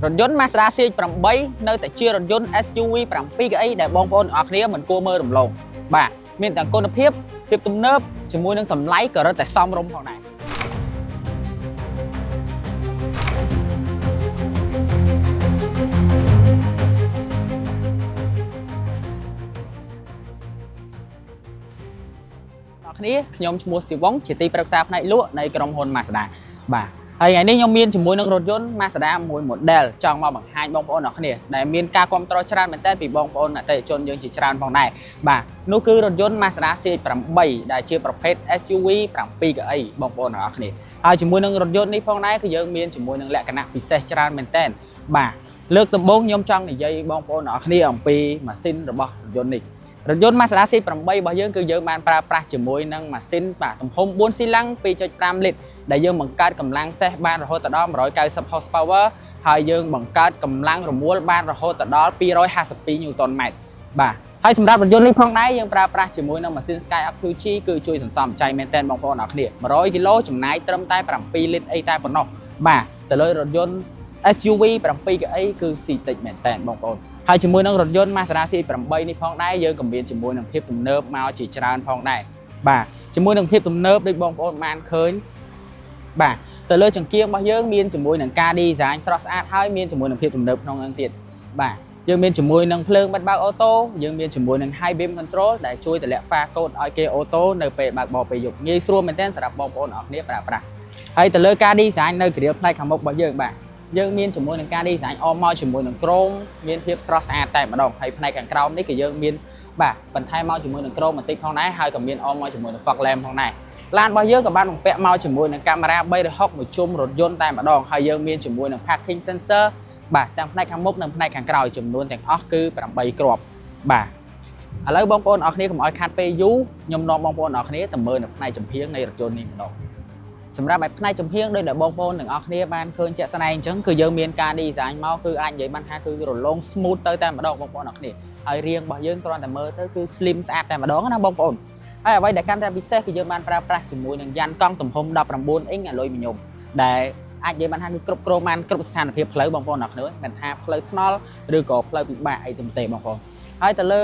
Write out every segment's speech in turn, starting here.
รถยนต์ Mazda CX-8 នៅតែជារថយន្ត SUV 7 កៅអីដែលបងប្អូនទាំងអស់គ្នាមិនគួរមើលរំលងបាទមានទាំងគុណភាពទំនើបជាមួយនឹងតម្លៃក៏រឹតតែសមរម្យផងដែរអ្នកគ្នាខ្ញុំឈ្មោះស៊ីវុងជាទីប្រឹក្សាផ្នែកលក់នៃក្រុមហ៊ុន Mazda បាទហើយថ្ងៃនេះខ្ញុំមានជាមួយនឹងរថយន្ត Mazda មួយ model ចង់មកបង្ហាញបងប្អូនអ្នកគ្នាដែលមានការគាំទ្រច្រើនមែនទែនពីបងប្អូនអតិថិជនយើងជាច្រើនផងដែរបាទនោះគឺរថយន្ត Mazda CX-8 ដែលជាប្រភេទ SUV 7 កៅអីបងប្អូនអ្នកគ្នាហើយជាមួយនឹងរថយន្តនេះផងដែរគឺយើងមានជាមួយនឹងលក្ខណៈពិសេសច្រើនមែនទែនបាទលើកដំបូងខ្ញុំចង់និយាយបងប្អូនអ្នកគ្នាអំពីម៉ាស៊ីនរបស់រថយន្តនេះរថយន្ត Mazda CX-8 របស់យើងគឺយើងបានប្រើប្រាស់ជាមួយនឹងម៉ាស៊ីនបាទទំហំ4ស៊ីឡាំង 2.5 លីត្រដែលយើងបង្កើតកម្លាំងសេះបានរហូតដល់190 horsepower ហើយយើងបង្កើតកម្លាំងរមួលបានរហូតដល់252 Newton meters បាទហើយសម្រាប់រថយន្តនេះផងដែរយើងប្រើប្រាស់ជាមួយនឹងម៉ាស៊ីន Skyactiv QG គឺជួយសន្សំចៃមែនទែនបងប្អូនអរគ្នា100 គីឡូចំណាយត្រឹមតែ7 លីត្រអីតែប៉ុណ្ណោះបាទទៅលើរថយន្ត SUV 7 កៅអីគឺស៊ីតិចមែនទែនបងប្អូនហើយជាមួយនឹងរថយន្ត Mazda CX-8 នេះផងដែរយើងក៏មានជាមួយនឹងភាពទំនើបមកជាច្រើនផងដែរបាទជាមួយនឹងភាពទំនើបដូចបងប្អូនបានឃើញបាទទៅលើចង្គៀងរបស់យើងមានជាមួយនឹងការ design ស្រស់ស្អាតហើយមានជាមួយនឹងភាពទំនើបក្នុងហ្នឹងទៀតបាទយើងមានជាមួយនឹងភ្លើងបិទបើកអូតូយើងមានជាមួយនឹង High Beam Control ដែលជួយតម្លាក់ pha code ឲ្យគេអូតូនៅពេលបើកបរពេលយប់ងាយស្រួលមែនទែនសម្រាប់បងប្អូនអរគ្នាប្រើប្រាស់ហើយទៅលើការ design នៅគ្រាផ្នែកខាងមុខរបស់យើងបាទយើងមានជាមួយនឹងការ design អមមកជាមួយនឹងក្រមមានភាពស្រស់ស្អាតតែម្ដងហើយផ្នែកខាងក្រោមនេះគឺយើងមានបាទបន្ថែមមកជាមួយនឹងក្រមបន្តិចផងដែរហើយក៏មានអមមកជាមួយនឹង fog lamp ផងដែរឡានរបស់យើងក៏បានបំពាក់មកជាមួយនឹងកាមេរ៉ា360មួយជុំរថយន្តតែម្ដងហើយយើងមានជាមួយនឹង parking sensor បាទទាំងផ្នែកខាងមុខនិងផ្នែកខាងក្រោយចំនួនទាំងអស់គឺ8គ្រាប់បាទឥឡូវបងប្អូនអរគ្នាកុំឲ្យខាត់ពេលយូរខ្ញុំនាំបងប្អូនអរគ្នាទៅមើលនៅផ្នែកចំហៀងនៃរថយន្តនេះម្ដងសម្រាប់ផ្នែកចំហៀងដោយដែលបងប្អូនទាំងអស់គ្នាបានឃើញជាក់ស្ដែងអញ្ចឹងគឺយើងមានការ design មកគឺអាចនិយាយបានថាគឺរលោង smooth ទៅតែម្ដងបងប្អូនអរគ្នាហើយរាងរបស់យើងគ្រាន់តែមើលទៅគឺ slim ស្អាតតែម្ដងណាបងប្អូនហើយអ្វីដែលកាន់តែពិសេសគឺយើងបានប្រើប្រាស់ជាមួយនឹងយ៉ានកង់ទំហំ19អ៊ីងអាលុយមីញ៉ុមដែលអាចនិយាយបានថាគឺគ្រប់គ្រងបានគ្រប់ស្ថានភាពផ្លូវបងប្អូនអរគ្នាមិនថាផ្លូវថ្នល់ឬក៏ផ្លូវពិបាកអីទេបងប្អូនហើយទៅលើ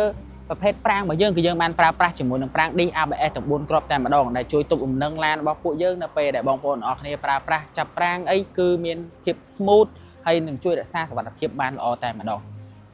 ប្រភេទប្រាំងរបស់យើងគឺយើងបានប្រើប្រាស់ជាមួយនឹងប្រាំង disc ABS ទាំង4គ្រាប់តែម្ដងដែលជួយទប់លំនឹងឡានរបស់ពួកយើងនៅពេលដែលបងប្អូនអរគ្នាប្រើប្រាស់ចាប់ប្រាំងអីគឺមានភាព smooth ហើយនឹងជួយរក្សាសុវត្ថិភាពបានល្អតែម្ដង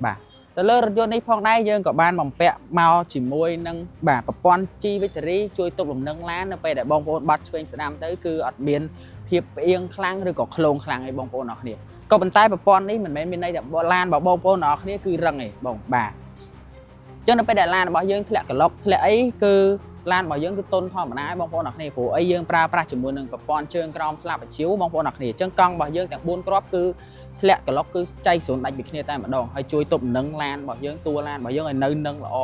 បាទទៅលើរថយន្តនេះផងដែរយើងក៏បានបំពាក់មកជាមួយនឹងបាទប្រព័ន្ធ G Victory ជួយទប់លំនឹងឡាននៅពេលដែលបងប្អូនបាត់ឆ្វេងស្ដាំទៅគឺអត់មានភាពផ្អៀងខ្លាំងឬក៏ឃ្លោងខ្លាំងឯងបងប្អូនអរគ្នាក៏ប៉ុន្តែប្រព័ន្ធនេះមិនមែនមានន័យថាឡានរបស់បងប្អូនអរគ្នាគឺរឹងឯងបងបាទអញ្ចឹងនៅពេលដែលឡានរបស់យើងធ្លាក់ក្លុកធ្លាក់អីគឺឡានរបស់យើងគឺទន់ធម្មតាបងប្អូនអរគ្នាព្រោះអីយើងប្រើប្រាស់ជាមួយនឹងប្រព័ន្ធជើងក្រោមស្លាបបញ្ជីវបងប្អូនអរគ្នាអញ្ចឹងកង់របស់យើងទាំង4គ្រាប់គឺធ្លាក់ក្លុកគឺចៃ0ដាច់ពីគ្នាតែម្ដងហើយជួយទប់នឹងឡានរបស់យើងតួឡានរបស់យើងឲ្យនៅនឹងល្អ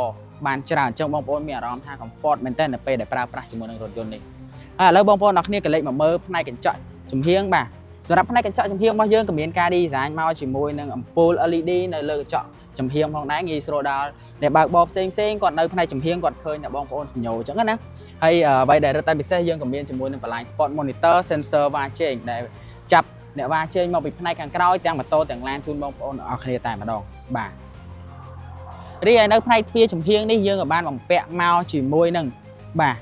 បានច្រើនអញ្ចឹងបងប្អូនមានអារម្មណ៍ថា comfort មែនតើនៅពេលដែលប្រើប្រាស់ជាមួយនឹងរថយន្តនេះហើយឥឡូវបងប្អូនអរគ្នាក៏លេចមកមើលផ្នែកកញ្ចក់ចំហៀងបាទសម្រាប់ផ្នែកកញ្ចក់ចំហៀងរបស់យើងក៏មានការ design មកជាមួយនឹងអំពូល LED នៅលើកញ្ចក់ចំហៀងផងដែរងាយស្រួលដល់អ្នកបើកបរផ្សេងគាត់នៅផ្នែកចំហៀងគាត់ឃើញតែបងប្អូនសញ្ញោអញ្ចឹងណាហើយអ្វីដែលរឹតតែពិសេសយើងក៏មានជាមួយនឹងបន្លាញ spot monitor sensor វ៉ាជែងដែលចាប់អ្នកវ៉ាជែងមកពីផ្នែកខាងក្រោយទាំងម៉ូតូទាំងឡានជូនបងប្អូនអរគ្នាតែម្ដងបាទរីឯនៅផ្នែកទ្វារចំហៀងនេះយើងក៏បានបំពាក់មកជាមួយនឹងបាទ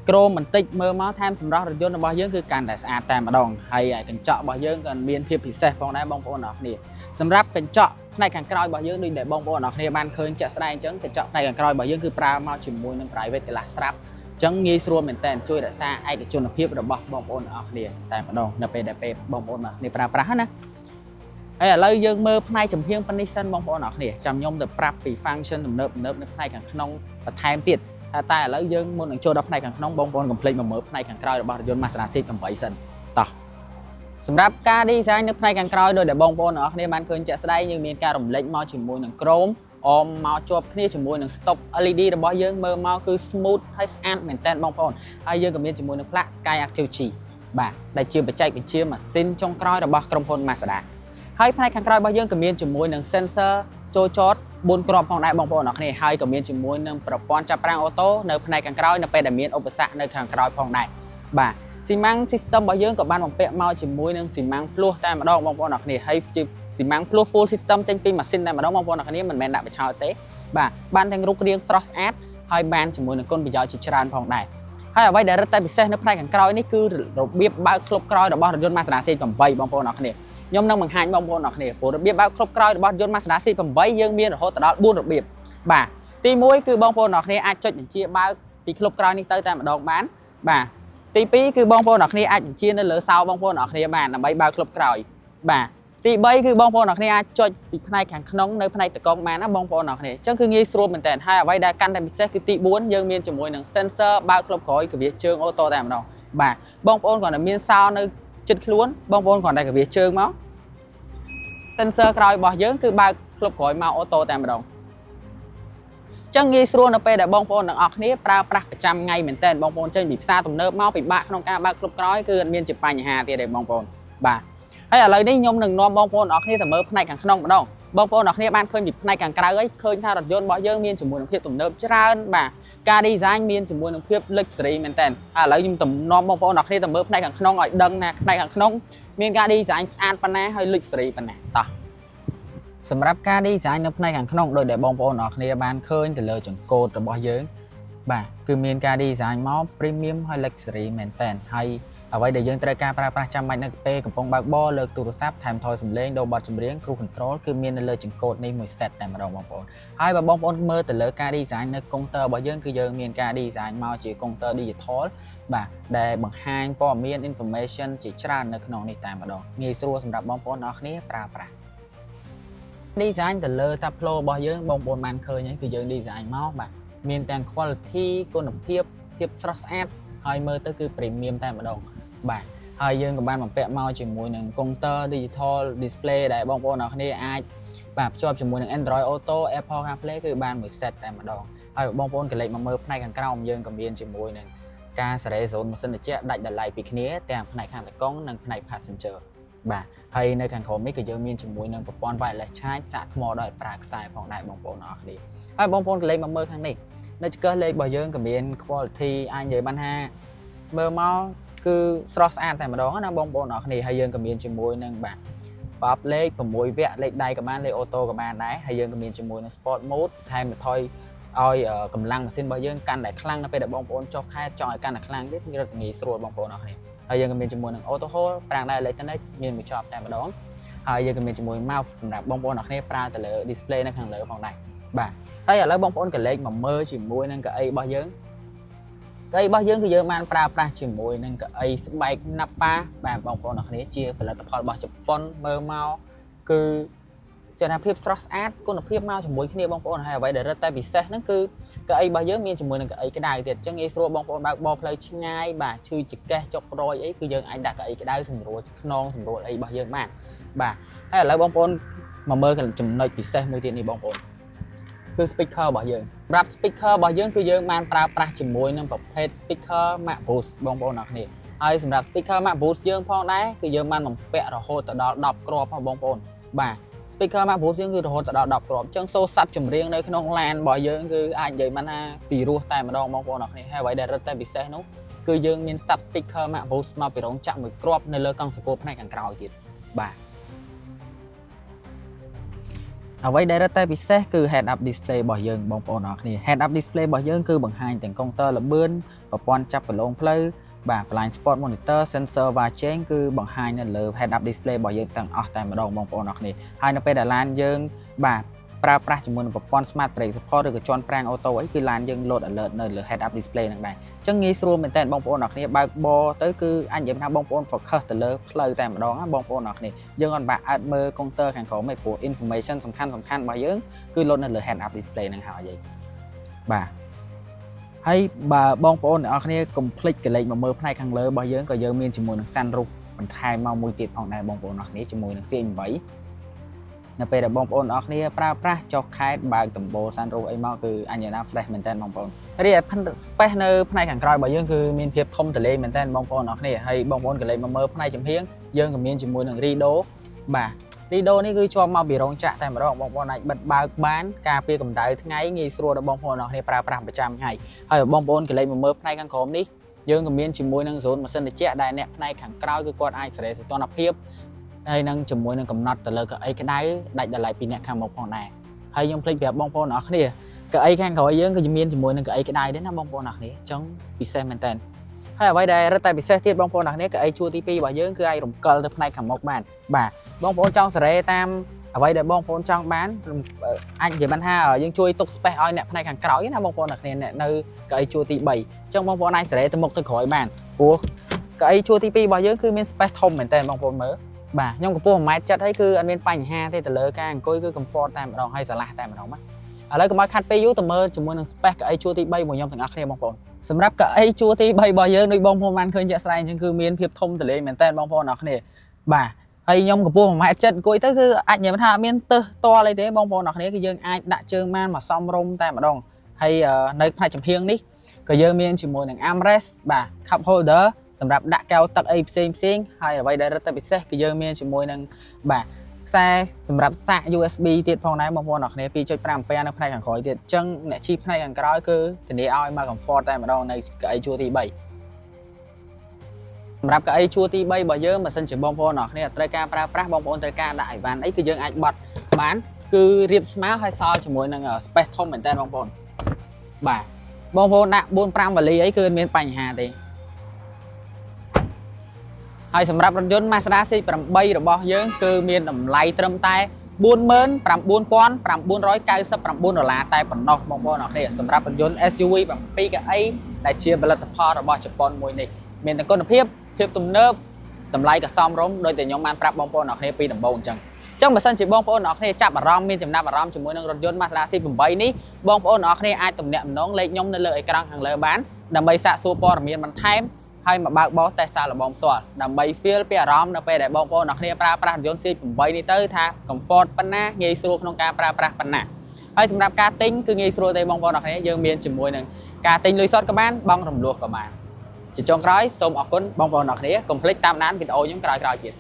ក្រមបន្តិចមើលមកថែមសម្រាប់រថយន្តរបស់យើងគឺកាន់តែស្អាតតែម្ដងហើយកញ្ចក់របស់យើងក៏មានភាពពិសេសផងដែរបងប្អូនអរគ្នាសម្រាប់កញ្ចក់ផ្នែកខាងក្រោយរបស់យើងដូចដែលបងប្អូនអរគ្នាបានឃើញជាក់ស្ដែងអញ្ចឹងកញ្ចក់ផ្នែកខាងក្រោយរបស់យើងគឺប្រើមកជាមួយនឹង private glass ស្រាប់អញ្ចឹងងាយស្រួលមែនតើជួយរក្សាឯកជនភាពរបស់បងប្អូនអរគ្នាតែម្ដងនៅពេលដែលបងប្អូនអ្នកប្រើប្រាស់ណាហើយឥឡូវយើងមើលផ្នែកចំហៀងប៉ុណ្នេះសិនបងប្អូនអរគ្នាចាំខ្ញុំទៅប្រាប់ពី function ទំនើបនៅផ្នែកខាងក្នុងបន្ថែមទៀតតែឥឡូវយើងមុននឹងចូលដល់ផ្នែកខាងក្នុងបងប្អូនកុំភ្លេចមកមើលផ្នែកខាងក្រោយរបស់រថយន្ត Mazda CX-8 សិនតោះសម្រាប់ការ design នៅផ្នែកខាងក្រោយដោយដែលបងប្អូនអរគ្នាបានឃើញជាក់ស្ដែងយើងមានការរំលេចមកជាមួយនឹងក្រមអមមកជាប់គ្នាជាមួយនឹង stop LED របស់យើងមើលមកគឺ smooth ហើយស្អាតមែនតើបងប្អូនហើយយើងក៏មានជាមួយនឹងផ្លាក Skyactiv QG បាទដែលជាបច្ចេកវិទ្យាម៉ាស៊ីនចុងក្រោយរបស់ក្រុមហ៊ុន Mazda ហើយផ្នែកខាងក្រោយរបស់យើងក៏មានជាមួយនឹង sensor ចូលចត4គ្រាប់ផងដែរបងប្អូនអរគ្នាហើយក៏មានជាមួយនឹងប្រព័ន្ធចាប់ប្រាំងអូតូនៅផ្នែកខាងក្រោយនៅពេលដែលមានឧបសគ្គនៅខាងក្រោយផងដែរបាទ xi măng system bao dương có ban bằng pẹ mau chỉ muối nâng xi măng plus tại mà đong bong bóng nọc này hay xi măng plus full system trên pin machine tại mà đong bong bóng nọc này mình men đã bị chào tế và ban thành rút riêng cross add hai ban chỉ muối nâng con bị giỏi chỉ tràn phòng này hay là vậy để rất tay bị xe nó phải càng còi ní cứ biết bao club còi đó bao dân Mazda C cầm vây bong bóng nọc này nhóm nâng bằng hai bong bóng nọc này của biết bao club còi đó bao dân Mazda C cầm vây dương miên rồi hốt đó buôn được biệt bà tí muối cứ bong bóng nọc này ai cho những chia bao thì club còi ní tới tại mà đong bán bà tí pí cứ bong bóng nọc này ai chia nó lỡ sau bong bóng nọc này bàn là bay bao club còi bà tí bay cứ bong bóng nọc này ai cho bị này càng nóng nơi này tự con mà nó bong bóng nọc này chẳng cứ nghi sưu mình tèn hai ở đây đã căn tại bị xe cứ tí bốn dương miên chỉ mùi nâng sensor bao club còi cái việc chương ô tô tại mà đâu bà bong bóng còn là miên sau nơi chân luôn bong bóng còn đây cái việc chương máu sensor còi bỏ dưỡng cứ bao club còi mau ô tô tại mà đâu chẳng nghi sưu nó pe để bong bóng nâng ọc này pra trăm ngày mình tèn bong bóng chơi bị xa tầm nớp máu bị bạc không ca bao club còi cứ miên chụp bài nhà hà thì để bong bóng bà hay là lời đi nhung đừng nom bong bóng nọc này tầm mơ này càng không đâu bong bóng nọc này ban khơi nhịp này càng cao ấy khơi tha đặt dôn bỏ dương miên chỉ muốn phiệp tầm nớp trơn bà ca đi design miên chỉ muốn phiệp lịch sử mình tên lời nhung tầm nom bong bóng nọc này tầm mơ này càng không gọi đằng nè này càng không miên ca đi design an pana hay lịch sử pana taสำหรับการดีไซน์ในในการขนมโดยเดี๋ยวบองโปนออกในบ้านเคยจะเลยจนโกดระบายเยอะบ่าคือมีการดีไซน์มอพรีเมียมให้ลักซ์รี่แมนเทนให้เอาไว้เดี๋ยวยังตระการประจำวันนักเตะกับปองบางบ่อเลิกตูรุซับแถมทอยสำเร็จโดยบอลจำเรียงครูคอนโทรลคือมีในเลยจนโกดในมือสเตตแต่มาดองบองโปนให้บองโปนเมื่อแต่เลยการดีไซน์ในคอมเตอร์บ่อยเยอะคือยังมีการดีไซน์มาจีคอมเตอร์ดิจิทัลบ่าได้บางห้างพอมีอินโฟเมชันจีชราในขนมในแต่มาดองมีส่วนสำหรับบองโปนออกนี้ประดีไซน์แต่เลยทับโลบอยเยอะบองบนมันเคยเนี่ยคือยังดีไซน์มาแบบมีแต่คุณภาพคุณภาพสตรอสแอดไฮเมอร์ก็คือพรีเมียมแต่มาดองแบบไฮยังกับบ้านแบบเปะมาจมูกหนึ่งคอมเตอร์ดิจิทัลดิสเพลย์ได้บองบนออกนี่ไอแบบชอบจมูกหนึ่ง Android Auto Apple CarPlay คือบ้านเหมือนเซตแต่มาดองไฮบองบนกับเลยมาเมอร์ในการกล้องยังกับเบียนจมูกหนึ่งการแสดงโซนมาเสนอเจ้าได้ดัดไล่ปีนี้แต่ในข้างแต่กล้องนั่งในพาสเซนเจอร์บ่าให้ในการขอไม่เกิดยังมีจมูกหนึ่งประปอนไว้และใช้สาดมอได้ปรากสายของได้บองบนออกดีให้บองบนกับเลยมาเมอร์ข้างนี้ในจะเกิดเลยบ่อยเยอะกับเบียนคุณภาพอันใหญ่บ้านห้าเมอร์มาคือสตรอสแอนแต่มาดองนะบองบนออกนี่ให้ยังกับเบียนจมูกหนึ่งแบบป๊อปเล็กผมมวยแวะเล็กได้กับบ้านเลยออโต้กับบ้านได้ให้ยังกับเบียนจมูกในสปอร์ตโหมดไทม์มาทอยเอากำลังสิ้นบ่อยเยอะกันได้คลั่งนะไปแต่บองบนจอกแค่จอยกันได้คลั่งนิดนึงงี้สโลว์บองบนออกนี่ให้ยังกับเบียนจมูกหนึ่งออโต้โฮปรางได้เลยตั้งได้มีมือชอบแต่มาดองให้ยังกับเบียนจมูกเมาส์สำหรับบองบนออกนี่ปรางแต่เลยดิสเพลย์ในข้างเลยของได้บ่าถ้าอยากเล่าบองบนกับเล็กมาเมอร์จมูกนั่นกับไอ้บ่อยเยอะcái bao nhiêuคือเยอะมันปลาชิมมวยนั่นก็ไอ้สบายนับปลาแบบบางคนนักนี้เชียร์ผลิตภัณฑ์บางจุดปนเมื่อเมาคือจะทำเพียบ trust ad ก็นับเพียบเมาชิมมวยที่นี่บางคนให้ไว้เดี๋ยวเราแต่พิเศษนั่นคือก็ไอ้bao nhiêuมีชิมมวยนั่นก็ไอ้cái đài thì chẳng nghe số bangคนบางบอลเพลย์ง่ายบ่าชื่อจิกแกจกรอยไอ้คือยังไอ้ดักไอ้cái đài สำรวจนองสำรวจไอ้bao nhiêuมากบ่าให้แล้วบางคนมาเมื่อกันจุ่มในพิเศษมวยที่นี่บางคนคือสปีกเกอร์บ่อยเยอะรับสปีกเกอร์บ่อยเยอะคือเยอะมันปลาจิ๋มมวยนั่นประเภทสปีกเกอร์มาบูสบองบอลนักนี่ไอ้สำหรับสปีกเกอร์มาบูสเยอะพอได้คือเยอะมันมันเปะระโหดแต่ดอกกรอบพอบองบอลบ่าสปีกเกอร์มาบูสเยอะคือระโหดแต่ดอกกรอบจังโซ่ซับจุ่มเรียงในขนมแลนบ่อยเยอะคือไอ้ใหญ่มันปีรัวแต่มาดองบองบอลนักนี่ให้ไว้ได้รถแต่พิเศษนู้คือเยอะมีซับสปีกเกอร์มาบูสมาไปร้องจับมือกรอบในเลือกกังสกูปในการกล่าวติดบ่าเอาไว้ได้รับแต่พิเศษคือ head up display บ่อยยังบองปอนออกนี่ head up display บ่อยยังคือบางไฮแต่งคอมเตอร์ระเบิดประปอนจับไปลงเพลย์แบบ blind spot monitor sensor và chain คือบางไฮนั่นเลย head up display บ่อยยังต่างออกแต่มาดองบองปอนออกนี่ไฮนั่นเป็นแต่ลานยังแบบปลาจมูกประปอน smart brake support หรือกับจอนแปลงออโต้ไอ้คือลานยังโหลด alert ในหรือ head up display นั่นได้จังงี้สรุปเป็นแต่บองปอนออกนี่บางบอtớiคืออันยังทำบองปอน focus แต่เลยเพลย์แต่มาดองบองปอนออกนี่ยังก่อนแบบอัดมือคอมเตอร์แข่งของไม่ปวด information สำคัญบ่อยยังคือลดในหรือ head up display นั่นหาอย่างบ่าให้บ่าบองปอนออกนี่ complete กับเลยมาเมื่อภายข้างเลยบ่อยยังก็ยังมีจมูกหนึ่งสั้นรูปมันไทยมามุยติดของในบองปอนออกนี่จมูกหนึ่งเสียงไว้ในเปรย์บองปอนออกนี่ปลาจอกคล้ายบางตุ่มโบซันรูไอ้มาคืออันยานาเฟรชเหมือนกันบองปอนเรียกพันสเปซในภายข้างกลางบ่อยยังคือมีเพียบทมทะเลเหมือนกันบองปอนออกนี่ให้บองปอนกับเลยมาเมื่อภายจำเพียงยังกับมีจมูกหนึ่งรีโดบ่ารีโดนี่คือชอบมาบีรองจะแต่มาดองบองปอนในบัดบางบ้านกาเปียกำไดทั้งไงงี้สโลดบองปอนออกนี่ปลาประจำไงให้บองปอนกับเลยมาเมื่อภายข้างขอมนี่ យើងក៏មានជាមួយនឹង zone ម៉ាស៊ីនត្រជាក់ដែលអ្នកផ្នែកខាងក្រោយគឺគាត់អាចសេរីសីតុណ្ហភាពហើយនឹងជាមួយនឹងកំណត់ទៅលើកៅអីក្តៅដាច់ដោយឡែកពីអ្នកខាងមុខផងដែរហើយខ្ញុំភ្លេចប្រាប់បងប្អូនអរគ្នាកៅអីខាងក្រោយយើងគឺមានជាមួយនឹងកៅអីក្តៅដែរណាបងប្អូនអរគ្នាអញ្ចឹងពិសេសមែនតើហើយអ្វីដែលរឹតតែពិសេសទៀតបងប្អូនអរគ្នាកៅអីជួរទី2របស់យើងគឺអាចរំកិលទៅផ្នែកខាងមុខបានបាទបងប្អូនចង់សេរីតាមអ្វីដែលបងប្អូនចង់បានអាចនិយាយបានថាយើងជួយទុក space ឲ្យអ្នកផ្នែកខាងក្រោយណាបងប្អូនអរគ្នានៅកៅអីជួរទី3អញ្ចឹងបងប្អូនអាចសេរីទៅមុខទៅក្រោយបានព្រោះកៅអីជួរទី2របស់យើងគឺមាន space ធំមែនតើបងប្អូនមើលបាទខ្ញុំកម្ពស់ 1.7 ហើយគឺអត់មានបញ្ហាទេទៅលើការអង្គុយគឺ comfort តែម្ដងហើយស្រឡះតែម្ដងបាទឥឡូវកុំឲ្យខាត់ពេលយូរទៅមើលជាមួយនឹង space កៅអីជួរទី3របស់ខ្ញុំទាំងអស់គ្នាបងប្អូនសម្រាប់កៅអីជួរទី3របស់យើងដូចបងប្អូនបានឃើញជាក់ស្ដែងអញ្ចឹងគឺមានភាពធំទូលាយមែនតើបងប្អូនអរគ្នាបាទហើយខ្ញុំកម្ពស់ 1.7 អង្គុយទៅគឺអាចនិយាយថាអត់មានទើសតអីទេបងប្អូនអរគ្នាគឺយើងអាចដាក់ជើងបានមកសមរម្យតែម្ដងហើយនៅផ្នែកចំហៀងនេះក៏យើងមានជាមួយនឹង armrest បាទ cup holder សម្រាប់ដាក់កែវទឹកអីផ្សេងហើយអ្វីដែលរឹតតែពិសេសគឺយើងមានជាមួយនឹងបាទខ្សែសម្រាប់សាក USB ទៀតផងដែរបងប្អូនអរគ្នា 2.5 អាំពែនៅផ្នែកខាងក្រោយទៀតអញ្ចឹងអ្នកជិះផ្នែកខាងក្រោយគឺធានាឲ្យមក comfort តែម្ដងនៅកៅអីជួរទី3សម្រាប់កៅអីជួរទី3របស់យើងបើសិនជាបងប្អូនអរគ្នាត្រូវការប្រើប្រាស់បងប្អូនត្រូវការដាក់អីវ៉ាន់អីគឺយើងអាចបត់បានគឺរៀបស្មើហើយសល់ជាមួយនឹង space ធំមែនតើបងប្អូនបាទបងប្អូនដាក់ 4-5 វ៉ាលីអីគឺអត់មានបញ្ហាទេហើយសម្រាប់រថយន្ត Mazda CX-8 របស់យើងគឺមានតម្លៃត្រឹមតែ $49,999 តែប៉ុណ្ណោះបងប្អូនអរគ្នាសម្រាប់រថយន្ត SUV 7 កៅអីដែលជាផលិតផលរបស់ជប៉ុនមួយនេះមានទាំងគុណភាពទំនើបតម្លៃក៏សមរម្យដោយតែខ្ញុំបានប្រាប់បងប្អូនអរគ្នាពីដំបូងអញ្ចឹងបើសិនជាបងប្អូនអរគ្នាចាប់អារម្មណ៍មានចំណាប់អារម្មណ៍ជាមួយនឹងរថយន្ត Mazda CX-8 នេះបងប្អូនអរគ្នាអាចទំនាក់ទំនងលេខខ្ញុំនៅលើអេក្រង់ខាងលើបានដើម្បីសាកសួរព័ត៌មានបន្ថែមហើយមកបើកបោសតេស្តសាកល្បងផ្ទាល់ដើម្បី feel ពីអារម្មណ៍នៅពេលដែលបងប្អូនអរគ្នាប្រើប្រាស់រថយន្ត CX-8 នេះទៅថា comfort ប៉ុណ្ណាងាយស្រួលក្នុងការប្រើប្រាស់ប៉ុណ្ណាហើយសម្រាប់ការទិញគឺងាយស្រួលទេបងប្អូនអរគ្នាយើងមានជាមួយនឹងការទិញលុយសុទ្ធក៏បានបង់រំលោះក៏បានជាចុងក្រោយសូមអរគុណបងប្អូនអរគ្នាកុំភ្លេចតាមដានវីដេអូខ្ញុំក្រោយៗទៀត